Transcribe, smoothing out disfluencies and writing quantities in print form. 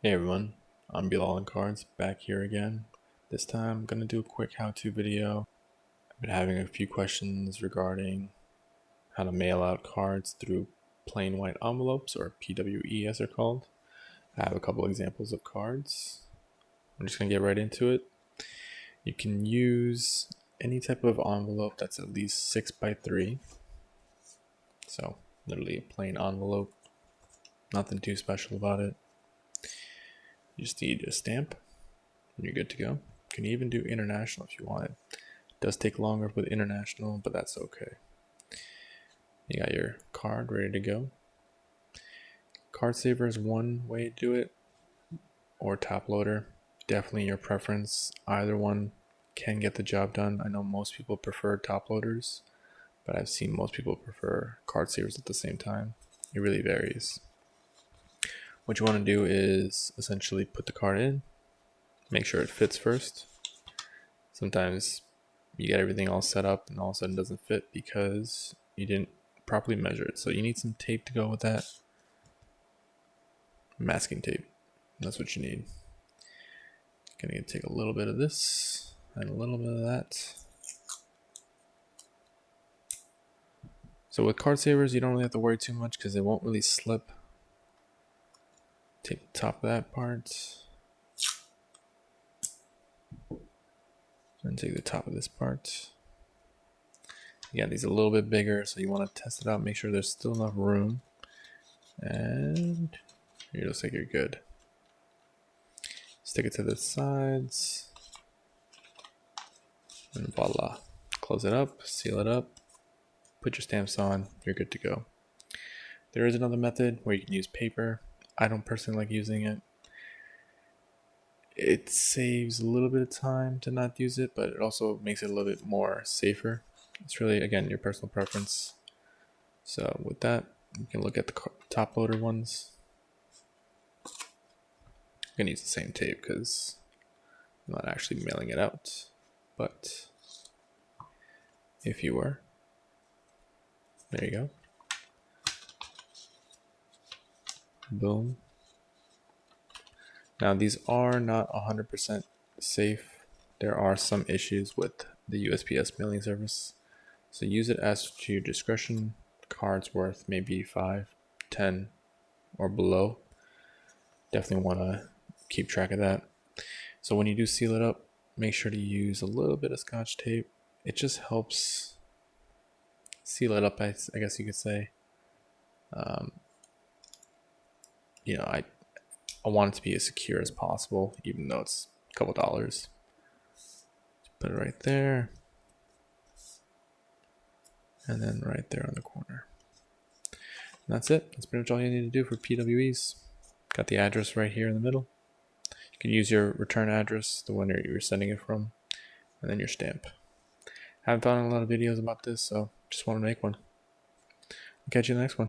Hey everyone, I'm Bilal and Cards back here again. This time I'm going to do a quick how-to video. I've been having a few questions regarding how to mail out cards through plain white envelopes, or PWE as they're called. I have a couple examples of cards. I'm just going to get right into it. You can use any type of envelope that's at least 6x3. So literally a plain envelope, nothing too special about it. You just need a stamp and you're good to go. You can even do international if you want it. Does take longer with international, but that's okay. You got your card ready to go. Card saver is one way to do it, or top loader. Definitely your preference. Either one can get the job done. I know most people prefer top loaders, but I've seen most people prefer card savers at the same time. It really varies. What you want to do is essentially put the card in, make sure it fits first. Sometimes you get everything all set up and all of a sudden it doesn't fit because you didn't properly measure it. So you need some tape to go with that. Masking tape. That's what you need. Gonna take a little bit of this and a little bit of that. So with card savers, you don't really have to worry too much because it won't really slip. Take the top of that part. And take the top of this part. Again, these are a little bit bigger, so you want to test it out, make sure there's still enough room. And it looks like you're good. Stick it to the sides. And voila. Close it up, seal it up, put your stamps on, you're good to go. There is another method where you can use paper. I don't personally like using it. It saves a little bit of time to not use it, but it also makes it a little bit more safer. It's really, again, your personal preference. So with that, you can look at the top loader ones. I'm gonna use the same tape because I'm not actually mailing it out, but if you were, there you go. Boom. Now these are not 100% safe. There are some issues with the USPS mailing service. So use it as to your discretion. Cards worth maybe 5, 10 or below. Definitely want to keep track of that. So when you do seal it up, make sure to use a little bit of Scotch tape. It just helps seal it up, I guess you could say. I want it to be as secure as possible, even though it's a couple dollars. Put it right there. And then right there on the corner. And that's it. That's pretty much all you need to do for PWEs. Got the address right here in the middle. You can use your return address, the one you're sending it from, and then your stamp. I haven't found a lot of videos about this, so just want to make one. I'll catch you in the next one.